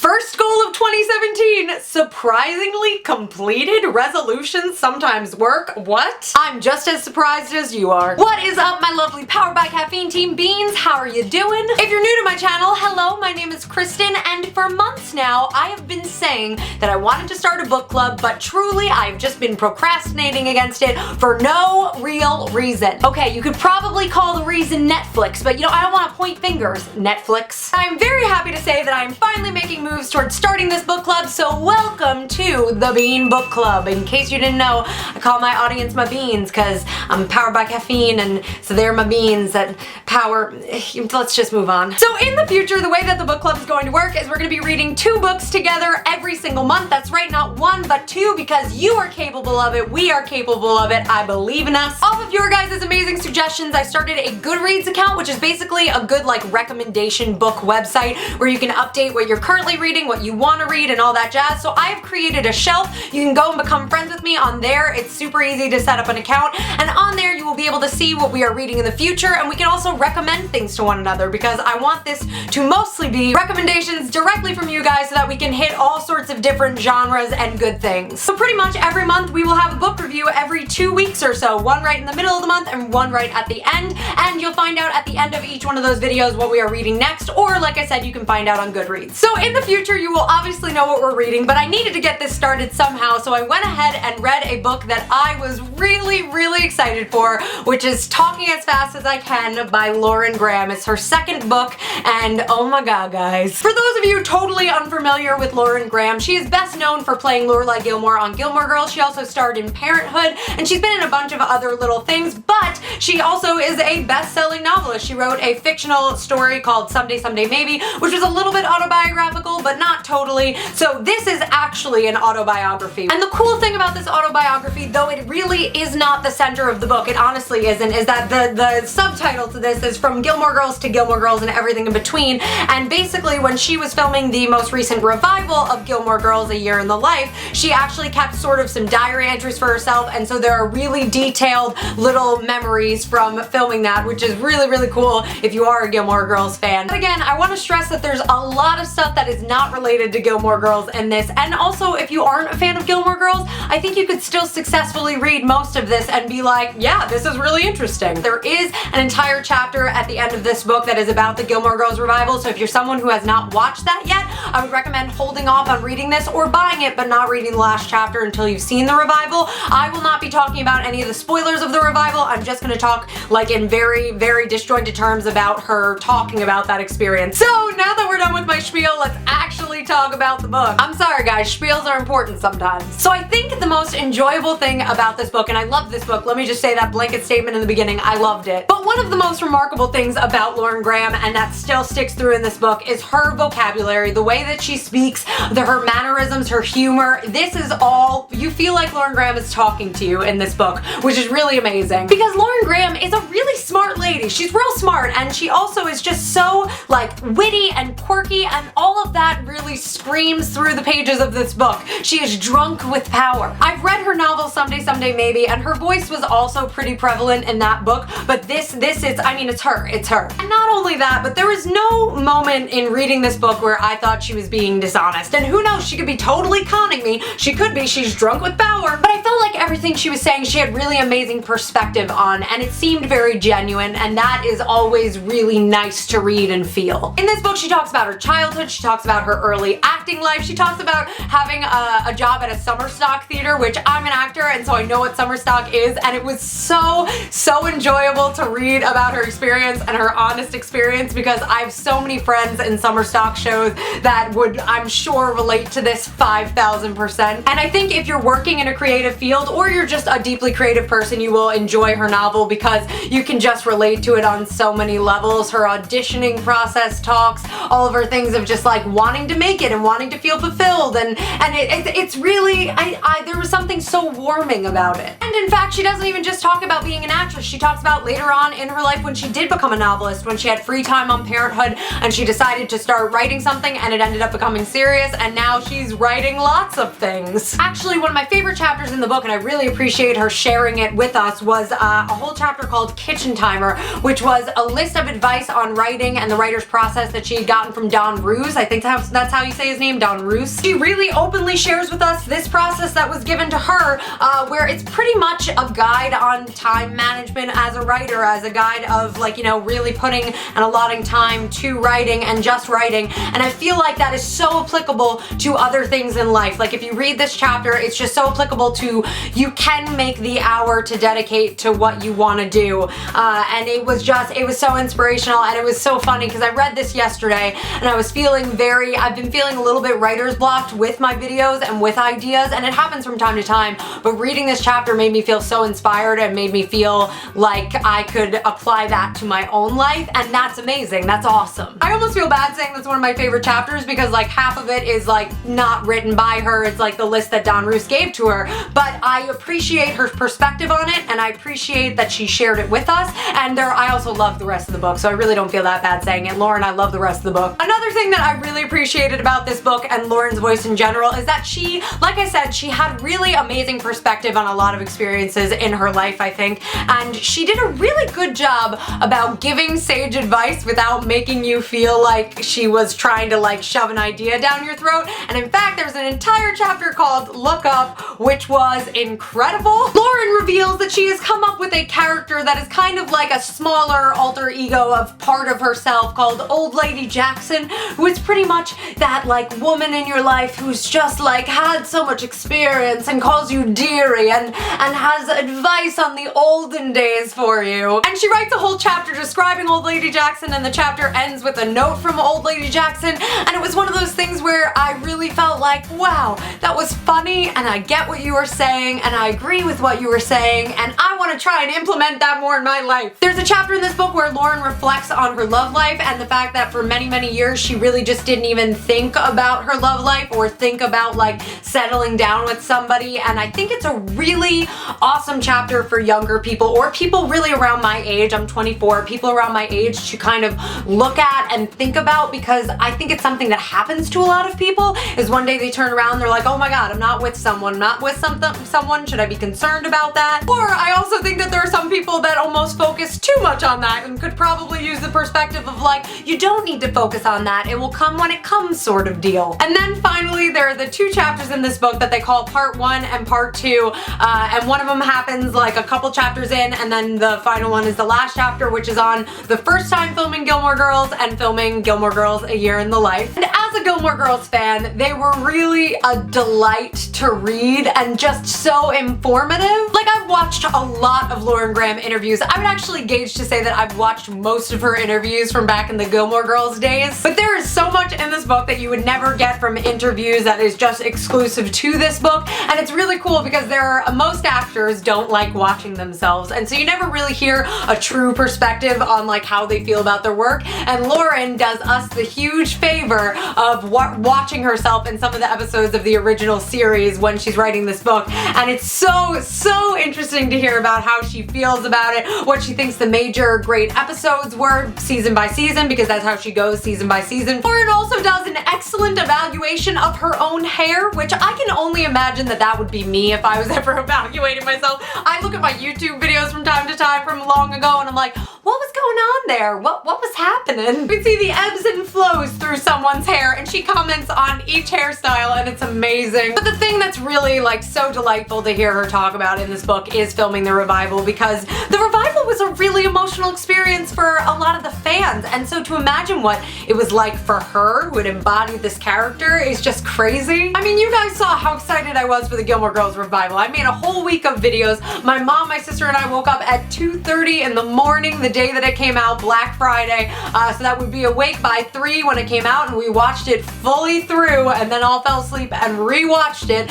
First goal of 2017, surprisingly completed. Resolutions sometimes work. What? I'm just as surprised as you are. What is up, my lovely Powered by Caffeine team beans? How are you doing? If you're new to my channel, hello, my name is Kristen, and for months now, I have been saying that I wanted to start a book club, but truly, I've just been procrastinating against it for no real reason. Okay, you could probably call the reason Netflix, but I don't want to point fingers, Netflix. I'm very happy to say that I'm finally making moves towards starting this book club, so welcome to the Bean Book Club. In case you didn't know, I call my audience my beans because I'm powered by caffeine, and so they're my beans that power. Let's just move on. So in the future, the way that the book club is going to work is we're going to be reading 2 books together every single month. That's right, not 1 but 2, because you are capable of it, we are capable of it, I believe in us. Off of your guys' amazing suggestions, I started a Goodreads account, which is basically a good recommendation book website where you can update what you're currently reading, what you want to read, and all that jazz. So I've created a shelf. You can go and become friends with me on there. It's super easy to set up an account, and on there you will be able to see what we are reading in the future, and we can also recommend things to one another because I want this to mostly be recommendations directly from you guys so that we can hit all sorts of different genres and good things. So pretty much every month we will have a book review every 2 weeks or so, one right in the middle of the month and one right at the end, and you'll find out at the end of each one of those videos what we are reading next, or like I said, you can find out on Goodreads. So in the future you will obviously know what we're reading, but I needed to get this started somehow, so I went ahead and read a book that I was really excited for, which is Talking as Fast as I Can by Lauren Graham. It's her 2nd book, and oh my god, guys. For those of you totally unfamiliar with Lauren Graham, she is best known for playing Lorelai Gilmore on Gilmore Girls. She also starred in Parenthood, and she's been in a bunch of other little things, but she also is a best-selling novelist. She wrote a fictional story called Someday, Someday Maybe, which was a little bit autobiographical, but not totally. So this is actually an autobiography. And the cool thing about this autobiography, though it really is not the center of the book, it honestly isn't, is that the subtitle to this is From Gilmore Girls to Gilmore Girls and Everything in Between. And basically when she was filming the most recent revival of Gilmore Girls, A Year in the Life, she actually kept sort of some diary entries for herself, and so there are really detailed little memories from filming that, which is really cool if you are a Gilmore Girls fan. But again, I want to stress that there's a lot of stuff that is not related to Gilmore Girls in this, and also if you aren't a fan of Gilmore Girls, I think you could still successfully read most of this and be like, yeah, this is really interesting. There is an entire chapter at the end of this book that is about the Gilmore Girls revival, so if you're someone who has not watched that yet, I would recommend holding off on reading this or buying it but not reading the last chapter until you've seen the revival. I will not be talking about any of the spoilers of the revival. I'm just going to talk in very disjointed terms about her talking about that experience. So now that we're done with my spiel, let's actually talk about the book. I'm sorry guys, spiels are important sometimes. So I think the most enjoyable thing about this book, and I love this book, let me just say that blanket statement in the beginning, I loved it. But one of the most remarkable things about Lauren Graham, and that still sticks through in this book, is her vocabulary, the way that she speaks, her mannerisms, her humor. This is all, you feel like Lauren Graham is talking to you in this book, which is really amazing. Because Lauren Graham is a really smart lady. She's real smart, and she also is just so witty and quirky, and all of that really screams through the pages of this book. She is drunk with power. I've read her novel Someday, Someday Maybe, and her voice was also pretty prevalent in that book, but this is, I mean, it's her. And not only that, but there was no moment in reading this book where I thought she was being dishonest, and who knows, she could be totally conning me. She could be, she's drunk with power, but I felt like everything she was saying she had really amazing perspective on, and it seemed very genuine, and that is always really nice to read and feel. In this book, she talks about her childhood, she talks about her early acting life, she talks about having a job at a summer stock theater, which I'm an actor, and so I know what summer stock is, and it was so enjoyable to read about her experience and her honest experience, because I have so many friends in summer stock shows that would, I'm sure, relate to this 5,000%. And I think if you're working in a creative field, or you're just a deeply creative person, you will enjoy her novel because you can just relate to it on so many levels. Her auditioning process talks, all of her things of just wanting to make it and wanting to feel fulfilled, and it's really, there was something so warming about it. And in fact, she doesn't even just talk about being an actress. She talks about later on in her life when she did become a novelist, when she had free time on Parenthood and she decided to start writing something, and it ended up becoming serious, and now she's writing lots of things. Actually, one of my favorite chapters in the book, and I really appreciate her sharing it with us, was a whole chapter called Kitchen Timer, which was a list of advice on writing and the writer's process that she had gotten from Don Ruse. I think that's how you say his name. named Don Roos. She really openly shares with us this process that was given to her, where it's pretty much a guide on time management as a writer, as a guide of like, you know, really putting and allotting time to writing and just writing. And I feel like that is so applicable to other things in life. Like if you read this chapter, it's just so applicable to, you can make the hour to dedicate to what you want to do. And it was so inspirational, and it was so funny because I read this yesterday and I was feeling I've been feeling a little bit writer's blocked with my videos and with ideas, and it happens from time to time, but reading this chapter made me feel so inspired and made me feel like I could apply that to my own life, and that's amazing. That's awesome. I almost feel bad saying that's one of my favorite chapters because like half of it is like not written by her. It's like the list that Don Roos gave to her, but I appreciate her perspective on it, and I appreciate that she shared it with us, and I also love the rest of the book, so I really don't feel that bad saying it. Lauren, I love the rest of the book. Another thing that I really appreciated about this book and Lauren's voice in general is that she, like I said, she had really amazing perspective on a lot of experiences in her life, I think, and she did a really good job about giving sage advice without making you feel like she was trying to like shove an idea down your throat. And in fact, there's an entire chapter called Look Up, which was incredible. Lauren reveals that she has come up with a character that is kind of like a smaller alter ego of part of herself called Old Lady Jackson, who is pretty much that like woman in your life who's just like had so much experience and calls you dearie and has advice on the olden days for you. And she writes a whole chapter describing Old Lady Jackson, and the chapter ends with a note from Old Lady Jackson, and it was one of those things where I really felt like, wow, that was funny, and I get what you were saying, and I agree with what you were saying, and I want to try and implement that more in my life. There's a chapter in this book where Lauren reflects on her love life and the fact that for many, many years she really just didn't even think about her love life or think about like settling down with somebody, and I think it's a really awesome chapter for younger people or people really around my age. I'm 24, people around my age to kind of look at and think about, because I think it's something that happens to a lot of people, is one day they turn around, they're like, oh my god, I'm not with someone, I'm not with someone, should I be concerned about that? Or I also think that there are some people that almost focus too much on that and could probably use the perspective of like, you don't need to focus on that, it will come when it comes sort of deal. And then finally, there are the two chapters in this book that they call part 1 and part 2, and one of them happens like a couple chapters in, and then the final one is the last chapter, which is on the first time filming Gilmore Girls and filming Gilmore Girls: A Year in the Life. And as a Gilmore Girls fan, they were really a delight to read and just so informative. Like, I've watched a lot of Lauren Graham interviews. I would actually gauge to say that I've watched most of her interviews from back in the Gilmore Girls days, but there is so much in this book that you would never get from interviews that is just exclusive to this book, and it's really cool because most actors don't like watching themselves, and so you never really hear a true perspective on like how they feel about their work, and Lauren does us the huge favor of watching herself in some of the episodes of the original series when she's writing this book, and it's so interesting to hear about how she feels about it, what she thinks the major great episodes were season by season, because that's how she goes season by season. Lauren also does an excellent evaluation of her own hair, which I can only imagine that would be me if I was ever evaluating myself. I look at my YouTube videos from time to time from long ago and I'm like, what was going on there? What was happening? We see the ebbs and flows through someone's hair, and she comments on each hairstyle, and it's amazing. But the thing that's really like so delightful to hear her talk about in this book is filming the revival, because the revival was a really emotional experience for a lot of the fans, and so to imagine what it was like for her, who had embodied this character, is just crazy. I mean, you guys saw how excited I was for the Gilmore Girls revival. I made a whole week of videos. My mom, my sister, and I woke up at 2:30 in the morning the day that it came out, Black Friday, so that would be awake by 3 when it came out, and we watched it fully through and then all fell asleep and rewatched it,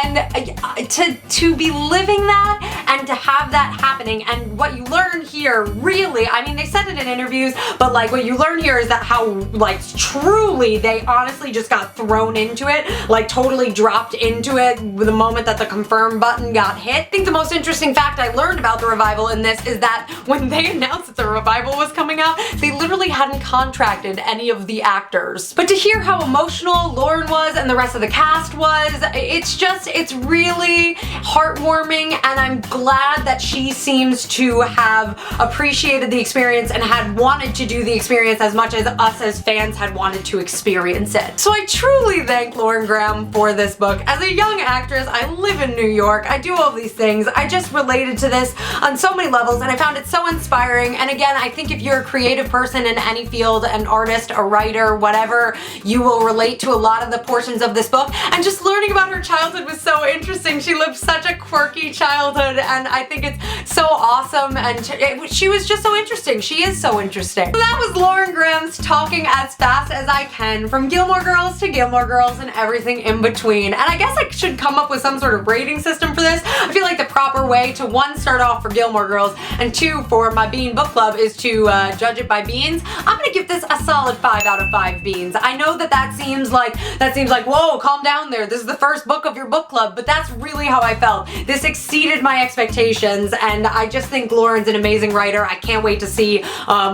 and to be living that and to have that happening, and what you learn here really, I mean, they said it in interviews, but like what you learn here is that how like truly they honestly just got thrown into it, like totally dropped into it the moment that the confirm button got hit. I think the most interesting fact I learned about the revival in this is that when they announced that the revival was coming out, they literally hadn't contracted any of the actors. But to hear how emotional Lauren was and and the rest of the cast was. It's really heartwarming, and I'm glad that she seems to have appreciated the experience and had wanted to do the experience as much as us as fans had wanted to experience it. So I truly thank Lauren Graham for this book. As a young actress, I live in New York, I do all these things, I just related to this on so many levels, and I found it so inspiring. And again, I think if you're a creative person in any field, an artist, a writer, whatever, you will relate to a lot of the portions of this book. And just learning about her childhood was so interesting. She lived such a quirky childhood, and I think it's so awesome, and she was just so interesting. She is so interesting. So that was Lauren Graham's Talking as Fast as I Can, from Gilmore Girls to Gilmore Girls and everything in between. And I guess I should come up with some sort of rating system for this. I feel like the proper way to, one, start off for Gilmore Girls, and two, for my Bean Book Club is to judge it by beans. I'm gonna give this a solid 5 out of 5 beans. I know that seems like, whoa, calm down there. This is the first book of your book club, but that's really how I felt. This exceeded my expectations, and I just think Lauren's an amazing writer. I can't wait to see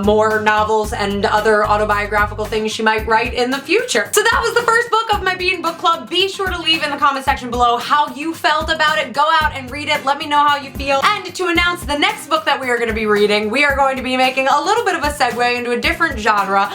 more novels and other autobiographical things she might write in the future. So that was the first book of my Bean Book Club. Be sure to leave in the comment section below how you felt about it. Go out and read it. Let me know how you feel. And to announce the next book that we are going to be reading, we are going to be making a little bit of a segue into a different genre,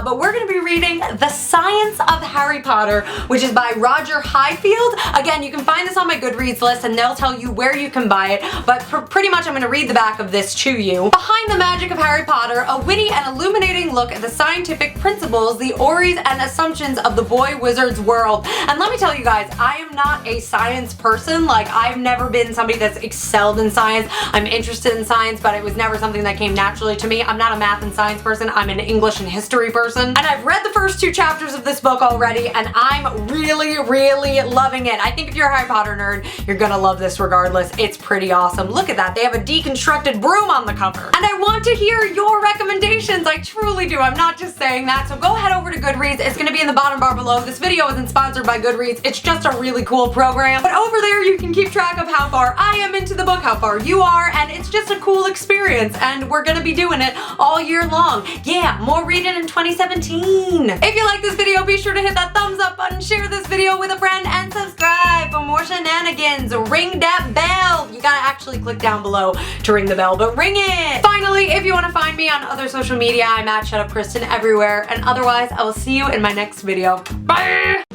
but we're going to be reading The Science of Harry Potter, which is by Roger Highfield. Again, you can find this on my Goodreads list, and they'll tell you where you can buy it, but pretty much I'm going to read the back of this to you. Behind the Magic of Harry Potter, a witty and illuminating look at the scientific principles, the orries, and assumptions of the boy wizard's world. And let me tell you guys, I am not a science person. Like, I've never been somebody that's excelled in science. I'm interested in science, but it was never something that came naturally to me. I'm not a math and science person. I'm an English and history person. And I've read the first 2 chapters of this book already, and I'm really, really loving it. I think if you're a Harry Potter nerd, you're gonna love this regardless. It's pretty awesome. Look at that. They have a deconstructed broom on the cover. And I want to hear your recommendations. I truly do. I'm not just saying that. So go head over to Goodreads. It's gonna be in the bottom bar below. This video isn't sponsored by Goodreads. It's just a really cool program. But over there, you can keep track of how far I am into the book, how far you are, and it's just a cool experience. And we're gonna be doing it all year long. Yeah, more reading in 2017. If you like this video, be sure to hit that thumbs up button, share this video with a friend, and subscribe for more shenanigans. Ring that bell. You gotta actually click down below to ring the bell, but ring it. Finally, if you want to find me on other social media, I'm at Shut Up Kristen everywhere. And otherwise, I will see you in my next video. Bye!